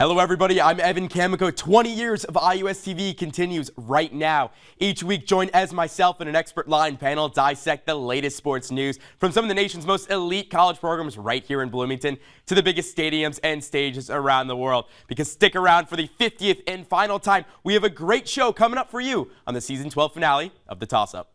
Hello everybody, I'm Evan Kamiko. 20 years of IUS TV continues right now. Each week join as myself and an expert line panel dissect the latest sports news from some of the nation's most elite college programs right here in Bloomington to the biggest stadiums and stages around the world. Because stick around for the 50th and final time. We have a great show coming up for you on the season 12 finale of the Toss Up.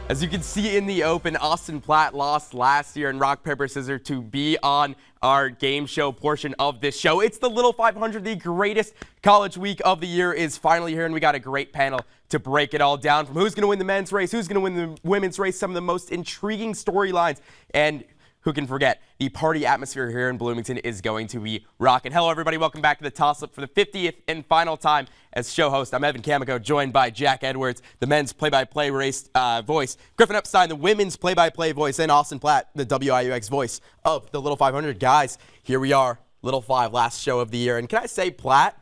As you can see in the open, Austin Platt lost last year in rock, paper, scissors to be on our game show portion of this show. It's the Little 500, the greatest college week of the year is finally here, and we got a great panel to break it all down from who's going to win the men's race, who's going to win the women's race, some of the most intriguing storylines, and who can forget, the party atmosphere here in Bloomington is going to be rocking. Hello, everybody. Welcome back to the Toss Up for the 50th and final time. As show host, I'm Evan Kamiko, joined by Jack Edwards, the men's play-by-play race voice, Griffin Epstein, the women's play-by-play voice, and Austin Platt, the WIUX voice of the Little 500. Guys, here we are, Little 5, last show of the year. And can I say, Platt,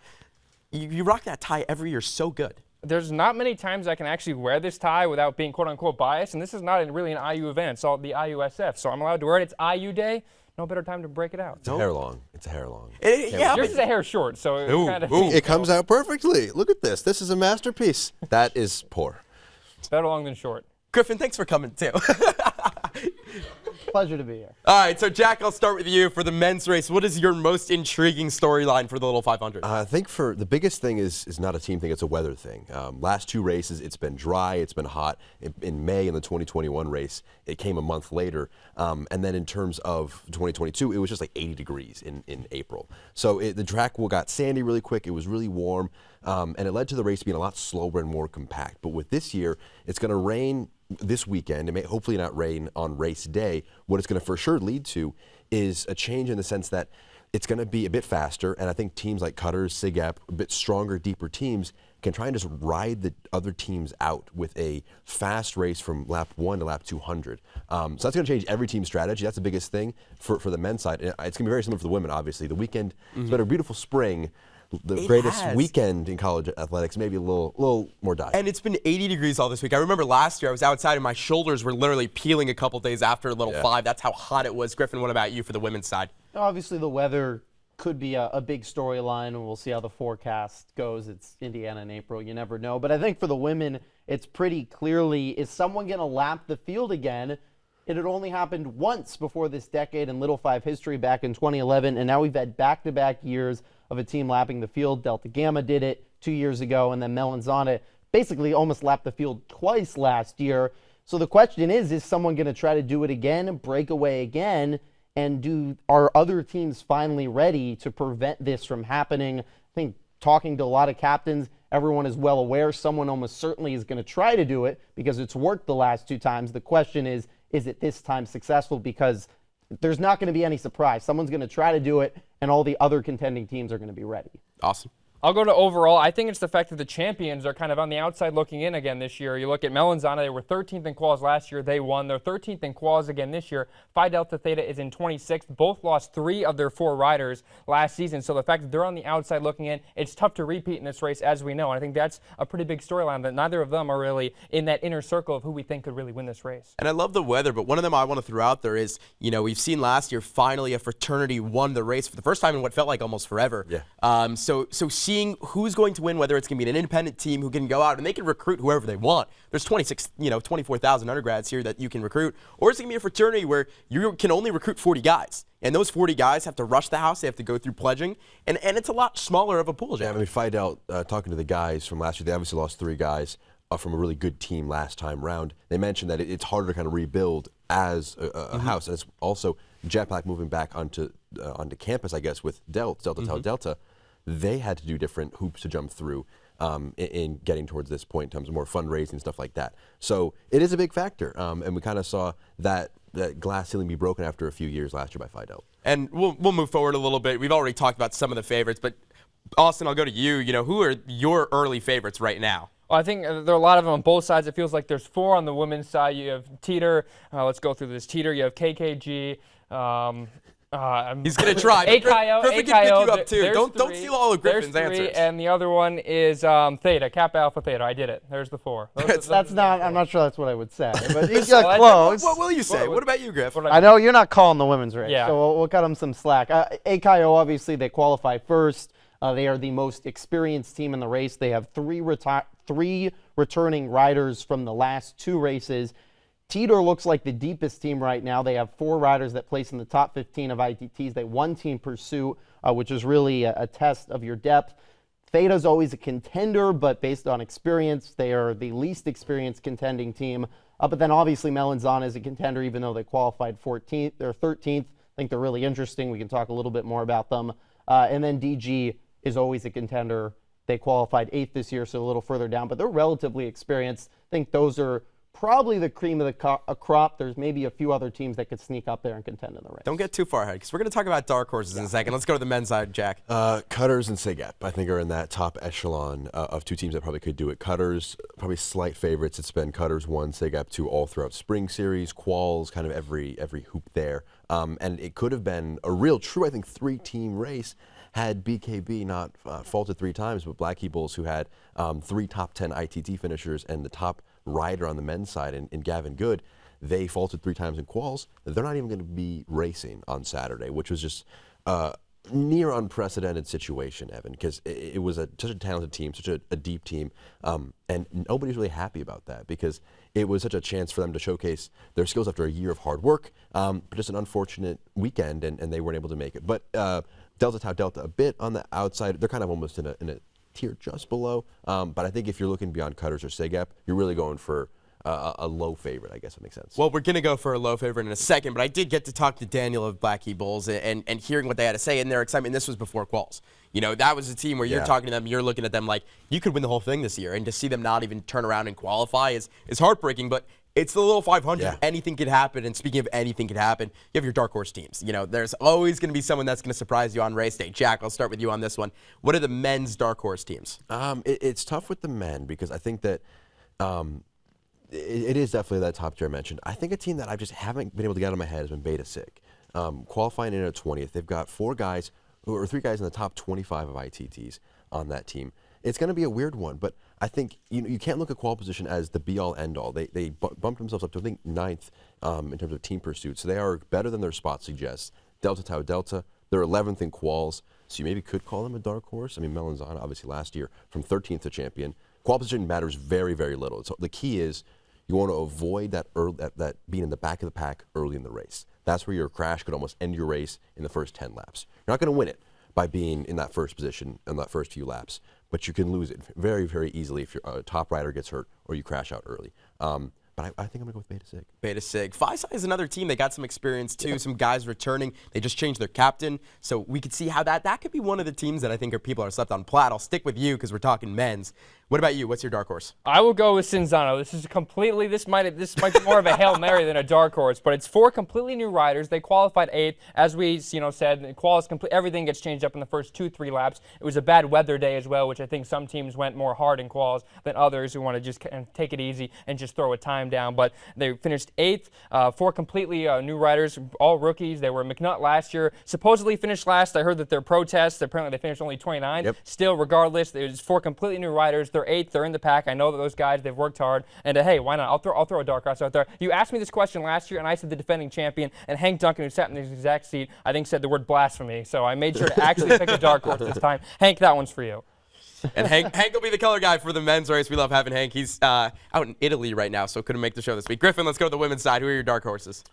you rock that tie every year so good. There's not many times I can actually wear this tie without being quote-unquote biased, and this is not really an IU event. It's all the IUSF, so I'm allowed to wear it. It's IU Day. No better time to break it out. It's a hair long. It's a hair long. Yeah, yours is a hair short, so it comes out perfectly. Look at this. This is a masterpiece. That is poor. It's better long than short. Griffin, thanks for coming, too. Pleasure to be here. All right, so Jack, I'll start with you for the men's race. What is your most intriguing storyline for the Little 500? I think for the biggest thing is not a team thing, it's a weather thing. Last two races, it's been dry, it's been hot. In May in the 2021 race, it came a month later. And then in terms of 2022, it was just like 80 degrees in April. So the track got sandy really quick, it was really warm, and it led to the race being a lot slower and more compact. But with this year, it's going to rain this weekend. It may hopefully not rain on race day. What it's going to for sure lead to is a change in the sense that it's going to be a bit faster, and I think teams like Cutters, SIGEP, a bit stronger, deeper teams can try and just ride the other teams out with a fast race from lap 1 to lap 200. So that's going to change every team's strategy. That's the biggest thing for the men's side. And it's going to be very similar for the women, obviously. The weekend, it's been a beautiful spring. The greatest weekend in college athletics, maybe a little more dire. And it's been 80 degrees all this week. I remember last year I was outside and my shoulders were literally peeling a couple days after Little 5. That's how hot it was. Griffin, what about you for the women's side? Obviously, the weather could be a big storyline, and we'll see how the forecast goes. It's Indiana in April. You never know. But I think for the women, it's pretty clearly, is someone going to lap the field again? It had only happened once before this decade in Little 5 history back in 2011, and now we've had back-to-back years of a team lapping the field. Delta Gamma did it 2 years ago, and then Melanzana basically almost lapped the field twice last year. So the question is someone going to try to do it again, break away again, and are other teams finally ready to prevent this from happening? I think talking to a lot of captains, everyone is well aware someone almost certainly is going to try to do it because it's worked the last 2 times. The question is it this time successful? Because there's not going to be any surprise. Someone's going to try to do it, and all the other contending teams are going to be ready. Awesome. I'll go to overall. I think it's the fact that the champions are kind of on the outside looking in again this year. You look at Melanzana, they were 13th in quals last year. They won. They're 13th in quals again this year. Phi Delta Theta is in 26th. Both lost 3 of their 4 riders last season. So the fact that they're on the outside looking in, it's tough to repeat in this race, as we know. And I think that's a pretty big storyline, that neither of them are really in that inner circle of who we think could really win this race. And I love the weather, but one of them I want to throw out there is, we've seen last year finally a fraternity won the race for the first time in what felt like almost forever. Yeah. So seeing who's going to win, whether it's going to be an independent team who can go out and they can recruit whoever they want. There's 24,000 undergrads here that you can recruit, or it's going to be a fraternity where you can only recruit 40 guys. And those 40 guys have to rush the house. They have to go through pledging. And it's a lot smaller of a pool. Yeah, I mean, Fidel, talking to the guys from last year, they obviously lost 3 guys from a really good team last time round. They mentioned that it's harder to kind of rebuild as a house. And it's also Jetpack moving back onto campus, I guess, with Delta Tau Delta. They had to do different hoops to jump through in getting towards this point in terms of more fundraising and stuff like that. So it is a big factor. And we kind of saw that that glass ceiling be broken after a few years last year by Fidel. And we'll move forward a little bit. We've already talked about some of the favorites, but Austin, I'll go to you. You know, who are your early favorites right now? Well, I think there are a lot of them on both sides. It feels like there's 4 on the women's side. You have Teeter. Let's go through this. Teeter. You have KKG. He's going to try. AKO. Griffin can pick you up, too. Don't steal all of Griffin's answers. And the other one is Theta, Kappa Alpha Theta. I did it. There's the 4. That's not. I'm not sure that's what I would say, but you got close. What will you say? What about you, Griff? I know you're not calling the women's race, Yeah. so we'll cut them some slack. AKO, obviously, they qualify first. They are the most experienced team in the race. They have 3 returning riders from the last 2 races. Teeter looks like the deepest team right now. They have 4 riders that place in the top 15 of ITTs. They won Team Pursuit, which is really a test of your depth. Theta's always a contender, but based on experience, they are the least experienced contending team. But then obviously Melanzana is a contender, even though they qualified 14th or 13th. I think they're really interesting. We can talk a little bit more about them. And then DG is always a contender. They qualified 8th this year, so a little further down, but they're relatively experienced. I think those are probably the cream of the crop. There's maybe a few other teams that could sneak up there and contend in the race. Don't get too far ahead, because we're going to talk about dark horses in a second. Let's go to the men's side, Jack. Cutters and Segap, I think, are in that top echelon of 2 teams that probably could do it. Cutters, probably slight favorites. It's been Cutters 1, Segap 2 all throughout spring series, quals, kind of every hoop there. And it could have been a real true, I think, 3-team race had BKB not faulted 3 times, but Black Bulls, who had 3 top 10 ITT finishers and the top rider on the men's side in Gavin Good, they faulted 3 times in quals. They're not even going to be racing on Saturday, which was just near unprecedented situation, Evan, because it was such a talented team, such a deep team, and nobody's really happy about that because it was such a chance for them to showcase their skills after a year of hard work, but just an unfortunate weekend, and they weren't able to make it. But Delta Tau Delta a bit on the outside. They're kind of almost in a tier just below. But I think if you're looking beyond Cutters or Segap, you're really going for a low favorite, I guess that makes sense. Well, we're going to go for a low favorite in a second, but I did get to talk to Daniel of Black Bulls and hearing what they had to say and their excitement. This was before quals. You know, that was a team where you're talking to them, you're looking at them like you could win the whole thing this year, and to see them not even turn around and qualify is heartbreaking, but it's the little 500. Yeah. Anything could happen, and speaking of anything could happen, you have your dark horse teams. You know, there's always going to be someone that's going to surprise you on race day. Jack, I'll start with you on this one. What are the men's dark horse teams? It's tough with the men because I think that it is definitely that top tier I mentioned. I think a team that I just haven't been able to get out of my head has been Beta Sig. Qualifying in at 20th, they've got 3 guys in the top 25 of ITTs on that team. It's going to be a weird one, but I think you can't look at qual position as the be-all, end-all. They bumped themselves up to, I think, 9th in terms of team pursuit, so they are better than their spot suggests. Delta Tau Delta, they're 11th in quals, so you maybe could call them a dark horse. I mean, Melanzana, obviously, last year, from 13th to champion. Qual position matters very, very little. So the key is you want to avoid that being in the back of the pack early in the race. That's where your crash could almost end your race in the first 10 laps. You're not going to win it by being in that first position in that first few laps, but you can lose it very, very easily if your top rider gets hurt or you crash out early. But I think I'm going to go with Beta Sig. Beta Sig. Phi-Psi is another team. They got some experience, too. Some guys returning. They just changed their captain. So we could see how that could be one of the teams that I think people are slept on. Platt, I'll stick with you because we're talking men's. What about you? What's your dark horse? I will go with Cinzano. This might be more of a Hail Mary than a dark horse, but it's 4 completely new riders. They qualified 8th. As we said, everything gets changed up in the first 2-3 laps. It was a bad weather day as well, which I think some teams went more hard in quals than others who want to just take it easy and just throw a time down. But they finished 8th. 4 completely new riders, all rookies. They were McNutt last year. Supposedly finished last. I heard that their protests, apparently they finished only 29. Yep. Still, regardless, there's 4 completely new riders. They're 8th. They're in the pack. I know that those guys, they've worked hard. And hey, why not? I'll throw a dark horse out there. You asked me this question last year, and I said the defending champion. And Hank Duncan, who sat in this exact seat, I think said the word blasphemy. So I made sure to actually pick a dark horse this time. Hank, that one's for you. And Hank will be the color guy for the men's race. We love having Hank. He's out in Italy right now, so couldn't make the show this week. Griffin, let's go to the women's side. Who are your dark horses?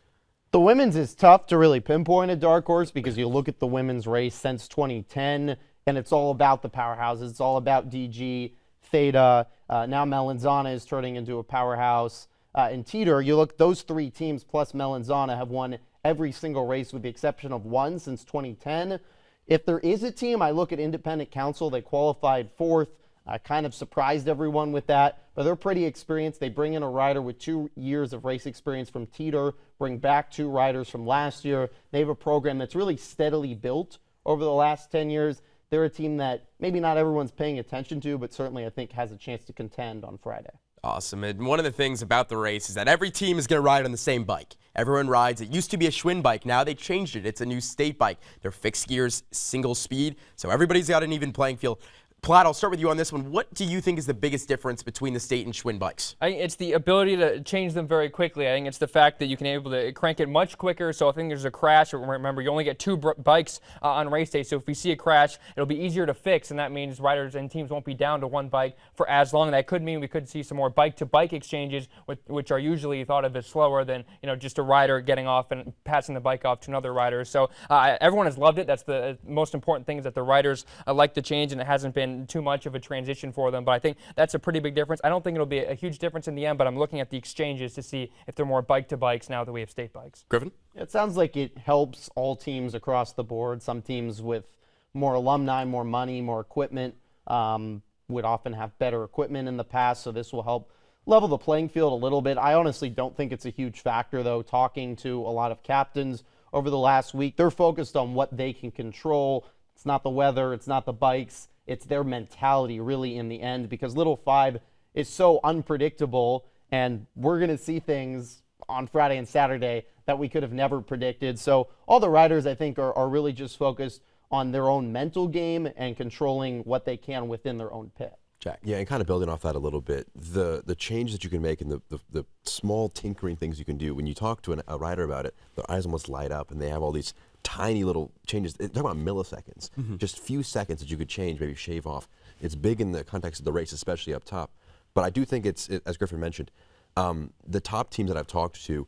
The women's is tough to really pinpoint a dark horse because you look at the women's race since 2010, and it's all about the powerhouses. It's all about DG, Theta. Now Melanzana is turning into a powerhouse. And Teeter, you look, those 3 teams plus Melanzana have won every single race with the exception of 1 since 2010. If there is a team, I look at Independent Council. They qualified 4th. I kind of surprised everyone with that, but they're pretty experienced. They bring in a rider with 2 years of race experience from Teeter, bring back 2 riders from last year. They have a program that's really steadily built over the last 10 years. They're a team that maybe not everyone's paying attention to, but certainly I think has a chance to contend on Friday. Awesome. And one of the things about the race is that every team is going to ride on the same bike. Everyone rides. It used to be a Schwinn bike. Now they changed it. It's a new state bike. They're fixed gears, single speed. So everybody's got an even playing field. Platt, I'll start with you on this one. What do you think is the biggest difference between the state and Schwinn bikes? I think it's the ability to change them very quickly. I think it's the fact that you can able to crank it much quicker. So if there's a crash, remember you only get 2 bikes on race day. So if we see a crash, it'll be easier to fix, and that means riders and teams won't be down to 1 bike for as long. And that could mean we could see some more bike-to-bike exchanges, which are usually thought of as slower than just a rider getting off and passing the bike off to another rider. So everyone has loved it. That's the most important thing, is that the riders like the change, and it hasn't been too much of a transition for them. But I think that's a pretty big difference. I don't think it'll be a huge difference in the end, but I'm looking at the exchanges to see if they're more bike-to-bikes now that we have state bikes. Griffin? It sounds like it helps all teams across the board. Some teams with more alumni, more money, more equipment would often have better equipment in the past, so this will help level the playing field a little bit. I honestly don't think it's a huge factor, though. Talking to a lot of captains over the last week, they're focused on what they can control. It's not the weather, it's not the bikes, it's their mentality really in the end, because Little 5 is so unpredictable, and we're going to see things on Friday and Saturday that we could have never predicted. So all the riders, I think, are really just focused on their own mental game and controlling what they can within their own pit. Jack. Yeah, and kind of building off that a little bit, the change that you can make and the small tinkering things you can do, when you talk to a rider about it, their eyes almost light up, and they have all these tiny little changes. Talk about milliseconds, just few seconds that you could change, maybe shave off. It's big in the context of the race, especially up top. But I do think it's as Griffin mentioned, the top teams that I've talked to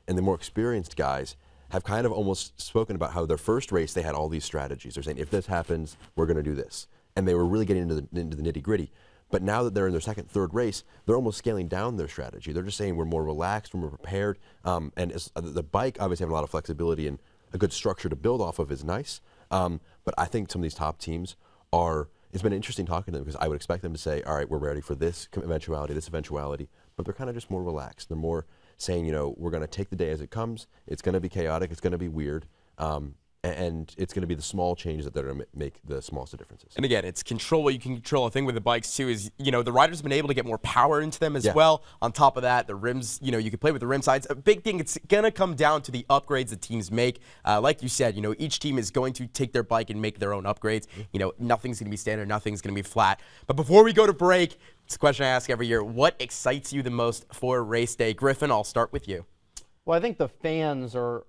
and the more experienced guys have kind of almost spoken about how their first race they had all these strategies. They're saying, if this happens, we're going to do this. And they were really getting into the nitty-gritty. But now that they're in their second, third race, they're almost scaling down their strategy. They're just saying we're more relaxed, we're more prepared. And the bike obviously having a lot of flexibility and a good structure to build off of is nice. But I think some of these top teams it's been interesting talking to them, because I would expect them to say, all right, we're ready for this eventuality, but they're kind of just more relaxed. They're more saying, we're going to take the day as it comes. It's going to be chaotic. It's going to be weird. And it's going to be the small changes that are going to make the smallest of differences. And again, it's control what you can control. A thing with the bikes, too, is, the riders have been able to get more power into them as well. On top of that, the rims, you can play with the rim sides. A big thing, it's going to come down to the upgrades the teams make. Like you said, each team is going to take their bike and make their own upgrades. Nothing's going to be standard, nothing's going to be flat. But before we go to break, it's a question I ask every year. What excites you the most for race day? Griffin, I'll start with you. Well, I think the fans are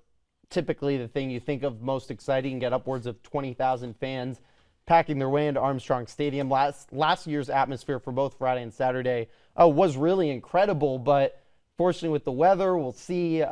typically the thing you think of most exciting. Get upwards of 20,000 fans packing their way into Armstrong Stadium. Last year's atmosphere for both Friday and Saturday was really incredible, but fortunately with the weather, we'll see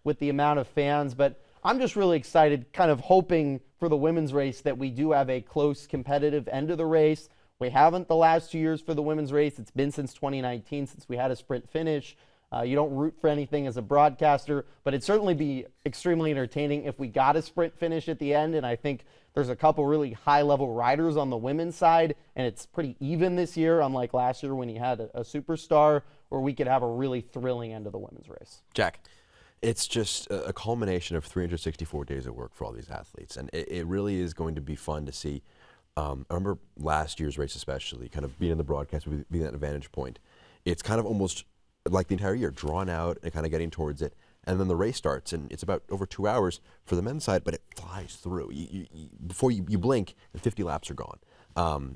with the amount of fans. But I'm just really excited, kind of hoping for the women's race that we do have a close competitive end of the race. We haven't the last 2 years for the women's race. It's been since 2019 since we had a sprint finish. You don't root for anything as a broadcaster, but it'd certainly be extremely entertaining if we got a sprint finish at the end. And I think there's a couple really high-level riders on the women's side, and it's pretty even this year, unlike last year when you had a superstar, where we could have a really thrilling end of the women's race. Jack. It's just a culmination of 364 days of work for all these athletes, and it really is going to be fun to see. I remember last year's race especially, kind of being in the broadcast, being at a vantage point. It's kind of almost like the entire year, drawn out and kind of getting towards it. And then the race starts, and it's about over 2 hours for the men's side, but it flies through. Before you blink, the 50 laps are gone.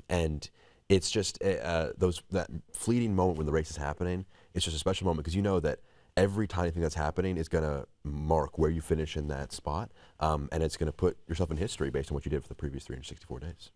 And it's just that fleeting moment when the race is happening. It's just a special moment, because you know that every tiny thing that's happening is going to mark where you finish in that spot, and it's going to put yourself in history based on what you did for the previous 364 days.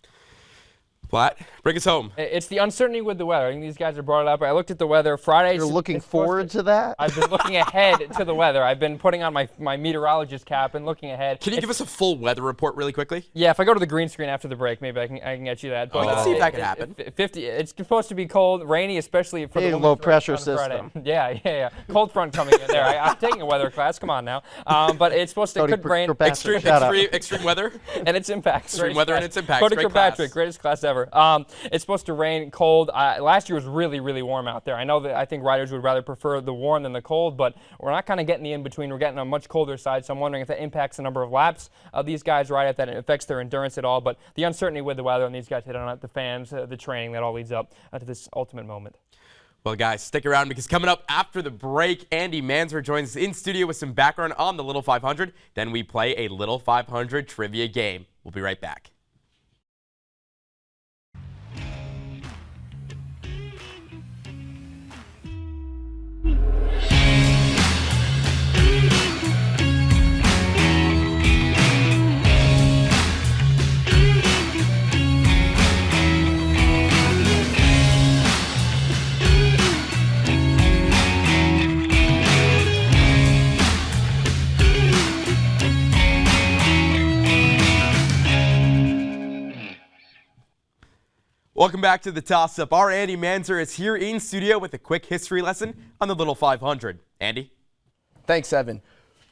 Platt, bring us home. It's the uncertainty with the weather. I think these guys have brought it up. I looked at the weather Friday. You're looking forward to that? I've been looking ahead to the weather. I've been putting on my meteorologist cap and looking ahead. Can you give us a full weather report really quickly? Yeah, if I go to the green screen after the break, maybe I can get you that. But, we can see if that can happen. 50. It's supposed to be cold, rainy, especially for the low pressure on system. Friday. Yeah. Cold front coming in there. I'm taking a weather class. Come on now. But it's supposed to could rain. Extreme weather. And its impacts. Extreme weather and its impacts. Cody Great Kirkpatrick, class. greatest class ever. Manzur. It's supposed to rain, cold. Last year was really, really warm out there. I think riders would rather prefer the warm than the cold, but we're not kind of getting the in-between. We're getting a much colder side, so I'm wondering if that impacts the number of laps these guys ride, if that affects their endurance at all. But the uncertainty with the weather and these guys hit on it, the fans, the training, that all leads up to this ultimate moment. Well, guys, stick around because coming up after the break, Andy Manzur joins us in studio with some background on the Little 500. Then we play a Little 500 trivia game. We'll be right back. Welcome back to the Toss Up. Our Andy Manzur is here in studio with a quick history lesson on the Little 500. Andy? Thanks, Evan.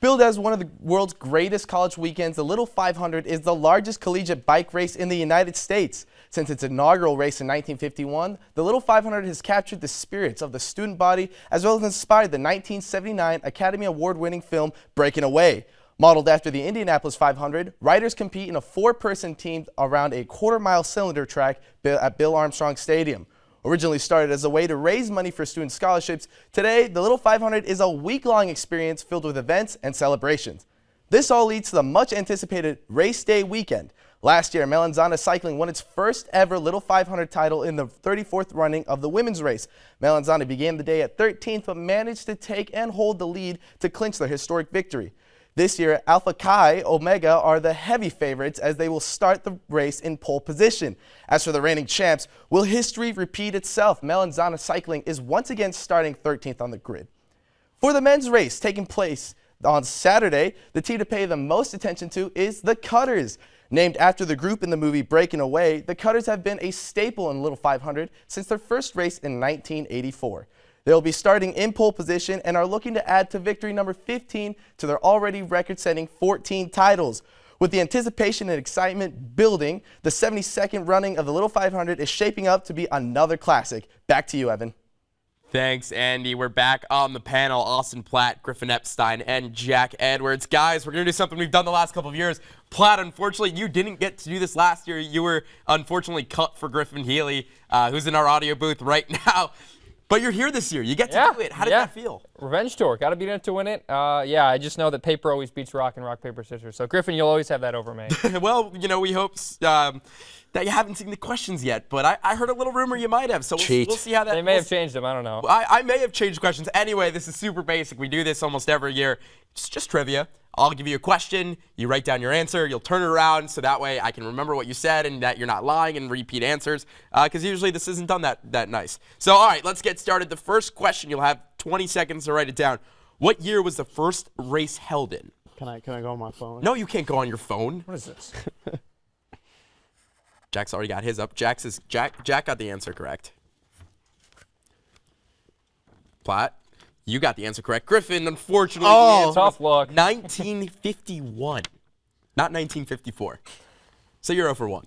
Billed as one of the world's greatest college weekends, the Little 500 is the largest collegiate bike race in the United States. Since its inaugural race in 1951, the Little 500 has captured the spirits of the student body as well as inspired the 1979 Academy Award-winning film Breaking Away. Modeled after the Indianapolis 500, riders compete in a four-person team around a quarter-mile cylinder track at Bill Armstrong Stadium. Originally started as a way to raise money for student scholarships, today the Little 500 is a week-long experience filled with events and celebrations. This all leads to the much-anticipated race day weekend. Last year, Manzur Cycling won its first ever Little 500 title in the 34th running of the women's race. Manzur began the day at 13th but managed to take and hold the lead to clinch their historic victory. This year, Alpha Chi Omega are the heavy favorites as they will start the race in pole position. As for the reigning champs, will history repeat itself? Manzur Cycling is once again starting 13th on the grid. For the men's race taking place on Saturday, the team to pay the most attention to is the Cutters. Named after the group in the movie Breaking Away, the Cutters have been a staple in the Little 500 since their first race in 1984. They'll be starting in pole position and are looking to add to victory number 15 to their already record-setting 14 titles. With the anticipation and excitement building, the 72nd running of the Little 500 is shaping up to be another classic. Back to you, Evan. Thanks, Andy. We're back on the panel. Austin Platt, Griffin Epstein, and Jack Edwards. Guys, we're going to do something we've done the last couple of years. Platt, unfortunately, you didn't get to do this last year. You were unfortunately cut for Griffin Healy, who's in our audio booth right now. But you're here this year. You get to do it. How did that feel? Revenge tour. Got to beat it to win it. Yeah, I just know that paper always beats rock and rock, paper, scissors. So, Griffin, you'll always have that over me. Well, you know, we hope that you haven't seen the questions yet. But I heard a little rumor you might have. So we'll see how that They may have changed them. I don't know. I may have changed questions. Anyway, this is super basic. We do this almost every year. It's just trivia. I'll give you a question, you write down your answer, you'll turn it around so that way I can remember what you said and that you're not lying and repeat answers, because usually this isn't done that nice. So, all right, let's get started. The first question, you'll have 20 seconds to write it down. What year was the first race held in? Can I go on my phone? No, you can't go on your phone. What is this? Jack's already got his up. Jack got the answer correct. Platt? You got the answer correct. Griffin, unfortunately, the answer tough was luck. 1951, not 1954. So you're 0 for 1.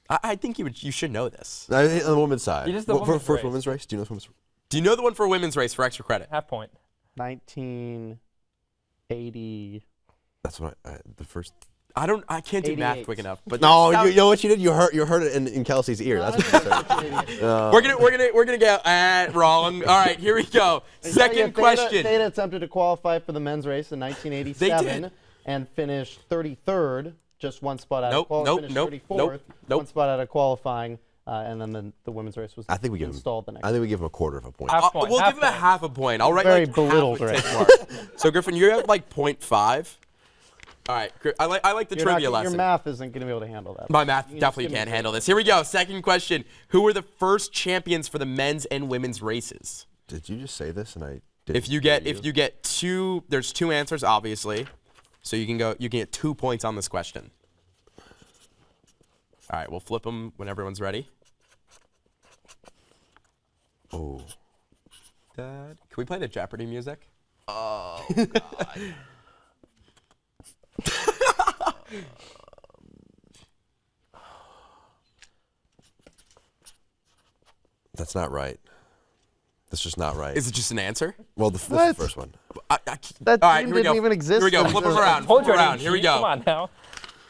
I think you should know this. On the women's side. It is the women's first race. women's race? Do you know the women's race? Do you know the one for women's race for extra credit? Half point. 1980. That's what the first. I can't do math 88. quick enough. But No, that's you know what you did? You heard it in Kelsey's ear. That's what you said. we're gonna get wrong. All right, here we go. Second question. Theta attempted to qualify for the men's race in 1987 They did. and finished 33rd, just one spot out of Nope, nope, 34th, nope. one spot out of qualifying, and then the women's race was I think we give him. installed the next. I think we give him a quarter of a point. Half point. We'll half give him a point. half a point. I'll write Very like belittled half a right tick mark. So Griffin, you have like 0.5. All right, I like the trivia lesson. Your math isn't going to be able to handle that. My math You can definitely just give can't me handle this. Here we go. Second question. Who were the first champions for the men's and women's races? Did you just say this and I didn't? If you get two, there's two answers obviously. So you can get 2 points on this question. All right, we'll flip them when everyone's ready. Oh. Can we play the Jeopardy music? Oh God. That's not right. That's just not right. Is it just an answer? Well, this is the first one. That All right, team here we didn't go. even exist. Here we go. when Flip we them did it. around. Told Flip you I around. didn't Here we cheat. go. Come on now.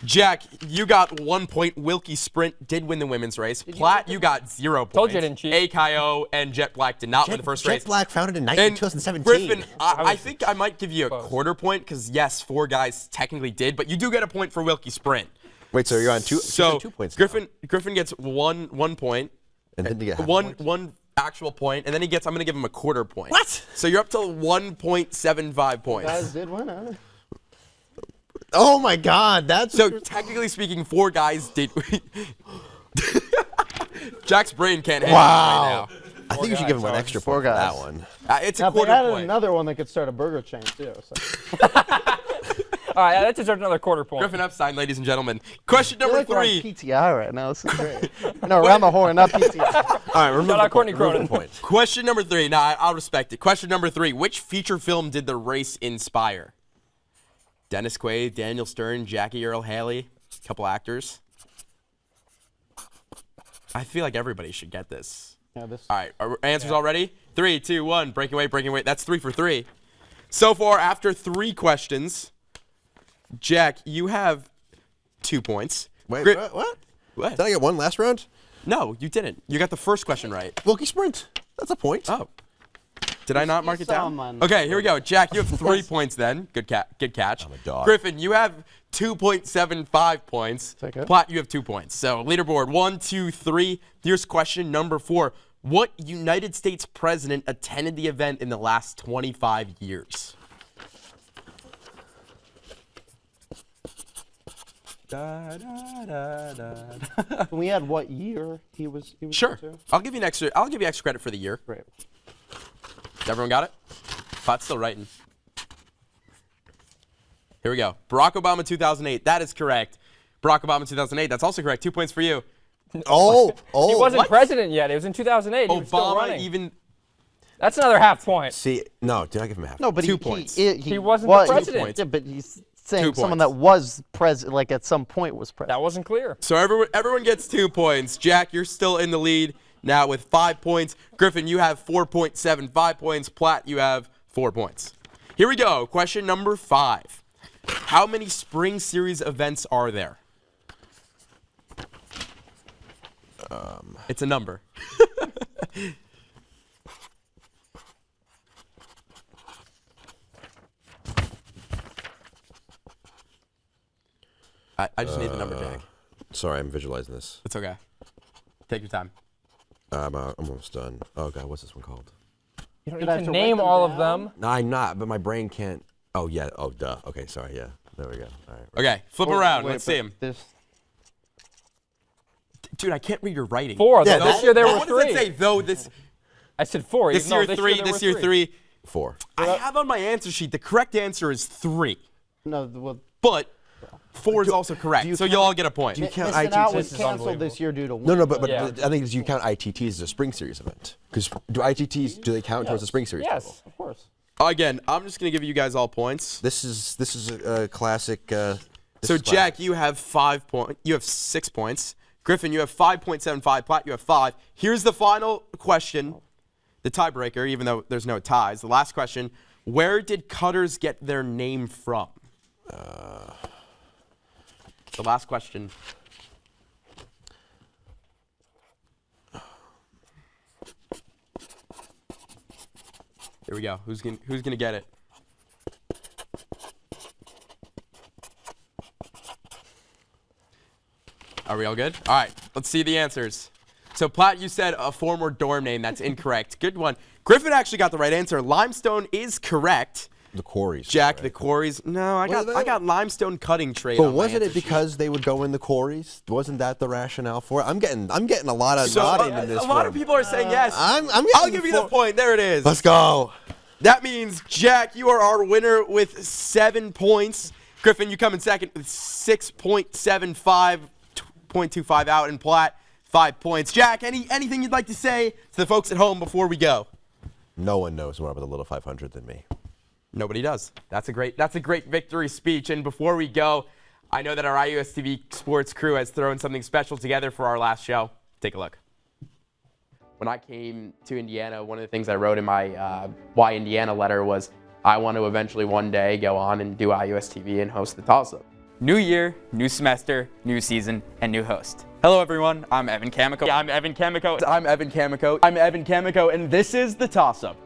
Jack, you got 1 point. Wilkie Sprint did win the women's race. Platt, you got 0 points. Told you I didn't cheat. AKO and Jet Black did not win the first race. Jet Black founded in And 2017. Griffin, I think I might give you a quarter point because, yes, 4 guys technically did, but you do get a point for Wilkie Sprint. Wait, so you're on two? So 2 points now. Griffin gets one point, And then you get half a one point? one actual point, and then I'm going to give him a quarter point. What? So you're up to 1.75 points. Guys did win, huh? Oh my God, that's So technically speaking, 4 guys did. Jack's brain can't handle it right now. I think you should give him an extra Four point for that guys. one. It's a Now, they quarter added point. another one that could start a burger chain, too. So. All right, that deserves another quarter point. Griffin Epstein, ladies and gentlemen. Question I feel number like we're on 3. PTI right now. This is great. No, around the horn, not PTI. All right, remove Shout the out Courtney point. Remove the Cronin. point. Question number 3. Now, I'll respect it. Question number 3. Which feature film did the race inspire? Dennis Quaid, Daniel Stern, Jackie Earle Haley, a couple actors. I feel like everybody should get this. Yeah, this. All right, are answers all ready? 3, 2, 1. Breaking away. That's 3 for 3. So far, after 3 questions, Jack, you have 2 points. Wait, Gri- what? What? Did I get one last round? No, you didn't. You got the first question right. Wilkie Sprint. That's a point. Oh. Did I not mark it saw down? mine. Okay, here we go. Jack, you have 3 points then. Good catch. I'm a dog. Griffin, you have 2.75 points. Take it. Platt, you have 2 points. So leaderboard 1, 2, 3. Here's question number 4. What United States president attended the event in the last 25 years? Can we add what year he was Sure. into? I'll give you extra credit for the year. Great. Everyone got it? Platt's still writing. Here we go. Barack Obama 2008. That is correct. Barack Obama 2008. That's also correct. 2 points for you. Oh. He wasn't what? president yet. It was in 2008. He was still Obama running. even. That's another half point. See, no, did I give him a half? No, but 2 points. He wasn't was- the president. points. Yeah, but he's saying 2 someone points. that was president, like at some point was president. That wasn't clear. So everyone gets 2 points. Jack, you're still in the lead now with 5 points. Griffin, you have 4.75 points. Platt, you have 4 points. Here we go. Question number 5. How many spring series events are there? It's a number. I just need the number, Jack. Sorry, I'm visualizing this. It's okay. Take your time. I'm almost done. Oh God, what's this one called? You don't Did I need have to to write name them all of down? them. No, I'm not, but my brain can't. Oh yeah. Oh duh. Okay, sorry. Yeah. There we go. All right. Okay, flip Oh, around. wait, Let's see but him. this- Dude, I can't read your writing. 4. Yeah, this year there were What does it 3. say? Though this I said 4. this No, year this 3, there this were year 3. 4. I have on my answer sheet the correct answer is 3, No, well, but 4 is also correct. So you'll all get a point. do you count Missing Out was This is canceled unbelievable. this year due to No, but Yeah. I think you count ITTs as a spring series event. Because do ITTs do they count towards the spring series? Yes. total? of course. Again, I'm just gonna give you guys all points. This is a classic. This So is Jack, classic. you have 5 points. You have 6 points. Griffin, you have 5.75. Platt, you have 5. Here's the final question, the tiebreaker, even though there's no ties. The last question: where did Cutters get their name from? The last question. Here we go. Who's gonna get it? Are we all good? All right, let's see the answers. So, Platt, you said a former dorm name. That's incorrect. Good one. Griffin actually got the right answer. Limestone is correct. the quarries. Jack, right? the quarries. No, I got limestone cutting trade. But on my wasn't it answer sheet. because they would go in the quarries? Wasn't that the rationale for it? I'm getting a lot of So, nodding in this a lot one. of people are saying yes. I'm getting I'll give you the point. There it is. Let's go. That means, Jack, you are our winner with 7 points. Griffin, you come in second with 6.75, 0.25 out, and Platt, 5 points. Jack, anything you'd like to say to the folks at home before we go? No one knows more about the Little 500 than me. Nobody does. That's a great victory speech. And before we go, I know that our IUS TV sports crew has thrown something special together for our last show. Take a look. when I came to Indiana, one of the things I wrote in my Why Indiana letter was, I want to eventually one day go on and do IUS TV and host the Toss Up. New year, new semester, new season, and new host. Hello everyone, I'm Evan Kamiko. I'm Evan Kamiko. I'm Evan Kamiko. I'm Evan Kamiko, and this is the Toss Up.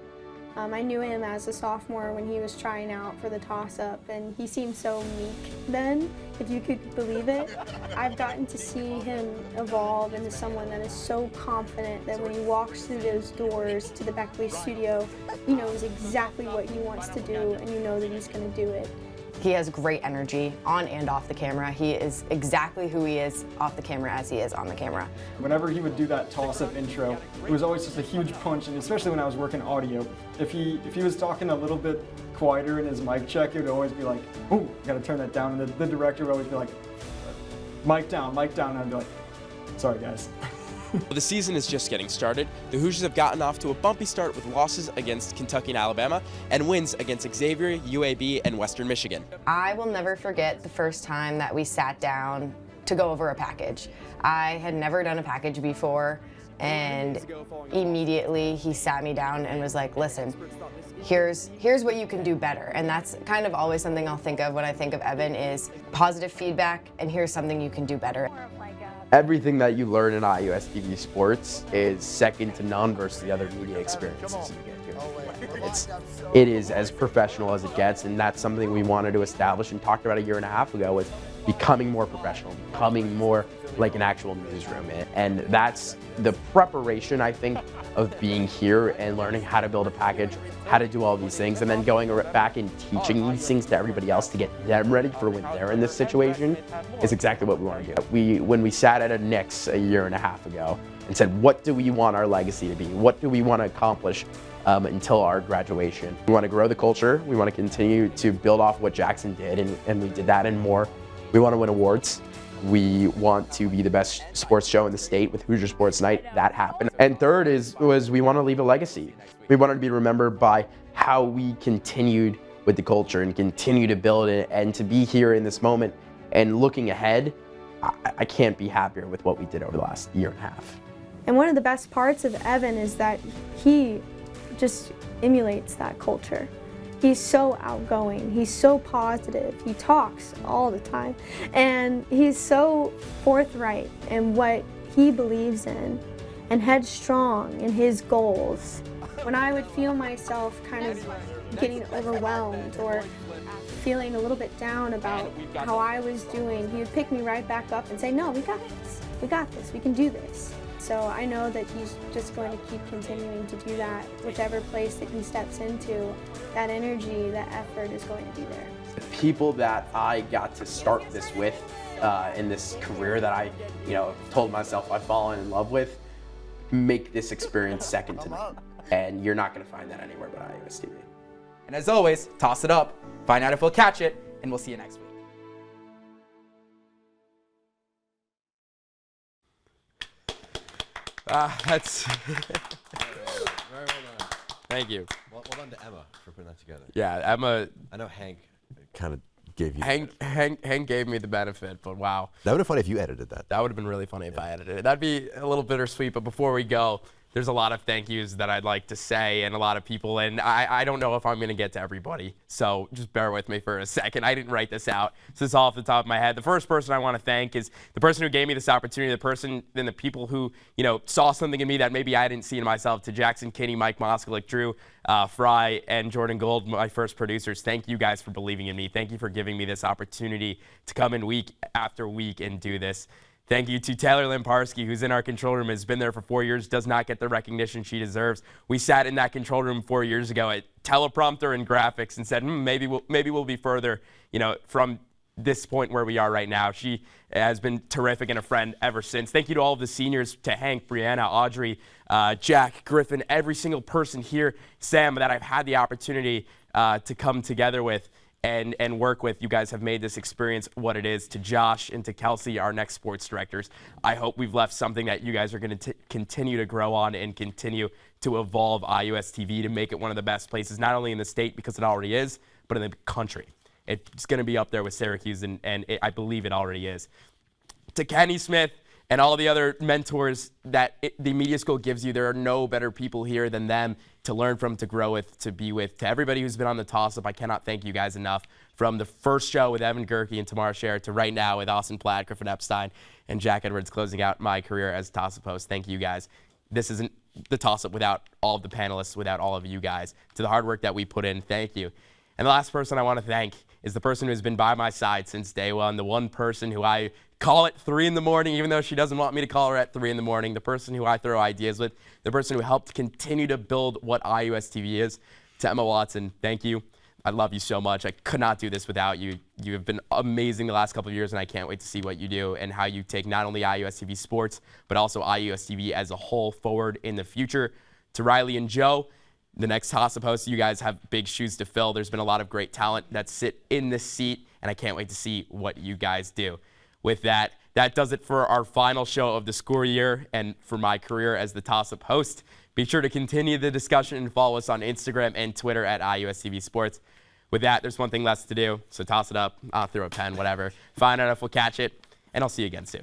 I knew him as a sophomore when he was trying out for the toss-up, and he seemed so meek then, if you could believe it. I've gotten to see him evolve into someone that is so confident that when he walks through those doors to the Beckley studio, he knows exactly what he wants to do, and you know that he's going to do it. He has great energy on and off the camera. He is exactly who he is off the camera as he is on the camera. Whenever he would do that toss-up intro, it was always just a huge punch, and especially when I was working audio. If he was talking a little bit quieter in his mic check, it would always be like, "Ooh, gotta turn that down." And the director would always be like, mic down," and I'd be like, "Sorry, guys." The season is just getting started. The Hoosiers have gotten off to a bumpy start with losses against Kentucky and Alabama and wins against Xavier, UAB, and Western Michigan. I will never forget the first time that we sat down to go over a package. I had never done a package before, and immediately he sat me down and was like, listen, here's what you can do better. And that's kind of always something I'll think of when I think of Evan is positive feedback, and here's something you can do better. Everything that you learn in IUS TV sports is second to none versus the other media experiences you get here. It is as professional as it gets, and that's something we wanted to establish and talked about a year and a half ago, was becoming more professional, becoming more like an actual newsroom. And that's the preparation, I think, of being here and learning how to build a package, how to do all these things, and then going back and teaching these things to everybody else to get them ready for when they're in this situation is exactly what we want to do. When we sat at a Knicks a year and a half ago and said, what do we want our legacy to be? What do we want to accomplish until our graduation? We want to grow the culture. We want to continue to build off what Jackson did, and we did that and more. We want to win awards. We want to be the best sports show in the state with Hoosier Sports Night. That happened. And third was we want to leave a legacy. We wanted to be remembered by how we continued with the culture and continue to build it, and to be here in this moment and looking ahead. I can't be happier with what we did over the last year and a half. And one of the best parts of Evan is that he just emulates that culture. He's so outgoing, he's so positive, he talks all the time, and he's so forthright in what he believes in and headstrong in his goals. When I would feel myself kind of getting overwhelmed or feeling a little bit down about how I was doing, he would pick me right back up and say, no, we got this, we can do this. So I know that he's just going to keep continuing to do that. Whichever place that he steps into, that energy, that effort is going to be there. The people that I got to start this with in this career that I, told myself I've fallen in love with, make this experience second to none. And you're not going to find that anywhere but IUS TV. And as always, toss it up, find out if we'll catch it, and we'll see you next week. That's. Thank you. Well done to Emma for putting that together. Yeah, Emma. I know Hank kind of gave you. Hank gave me the benefit, but wow. That would have been funny if you edited that. That would have been really funny if I edited it. That'd be a little bittersweet, but before we go, there's a lot of thank yous that I'd like to say, and a lot of people, and I don't know if I'm going to get to everybody, so just bear with me for a second. I didn't write this out. This is off the top of my head. The first person I want to thank is the person who gave me this opportunity, the person and the people who, saw something in me that maybe I didn't see in myself, to Jackson Kinney, Mike Moskalik, Drew Fry, and Jordan Gold, my first producers. Thank you guys for believing in me. Thank you for giving me this opportunity to come in week after week and do this. Thank you to Taylor Limparski, who's in our control room, has been there for 4 years, does not get the recognition she deserves. We sat in that control room 4 years ago at teleprompter and graphics and said, maybe we'll be further, from this point where we are right now. She has been terrific and a friend ever since. Thank you to all of the seniors, to Hank, Brianna, Audrey, Jack, Griffin, every single person here, Sam, that I've had the opportunity to come together with and work with. You guys have made this experience what it is. To Josh and to Kelsey, our next sports directors, I hope we've left something that you guys are going to continue to grow on and continue to evolve IUS TV to make it one of the best places, not only in the state, because it already is, but in the country. It's going to be up there with Syracuse, and I believe it already is. To Kenny Smith and all the other mentors that the media school gives you. There are no better people here than them to learn from, to grow with, to be with. To everybody who's been on the Toss Up, I cannot thank you guys enough. From the first show with Evan Gerke and Tamara Scher to right now with Austin Platt, Griffin Epstein, and Jack Edwards closing out my career as Toss Up host. Thank you guys. This isn't the Toss Up without all of the panelists, without all of you guys. To the hard work that we put in, thank you. And the last person I want to thank is the person who has been by my side since day one, the one person who I call at 3 in the morning, even though she doesn't want me to call her at 3 in the morning, the person who I throw ideas with, the person who helped continue to build what IUS TV is. To Emma Watson, thank you. I love you so much. I could not do this without you. You have been amazing the last couple of years, and I can't wait to see what you do and how you take not only IUS TV sports, but also IUS TV as a whole forward in the future. To Riley and Joe, the next Toss Up host, you guys have big shoes to fill. There's been a lot of great talent that sit in this seat, and I can't wait to see what you guys do. With that, that does it for our final show of the school year and for my career as the Toss Up host. Be sure to continue the discussion and follow us on Instagram and Twitter at IUS TV Sports. With that, there's one thing less to do, so toss it up, throw a pen, whatever. Find out if we'll catch it, and I'll see you again soon.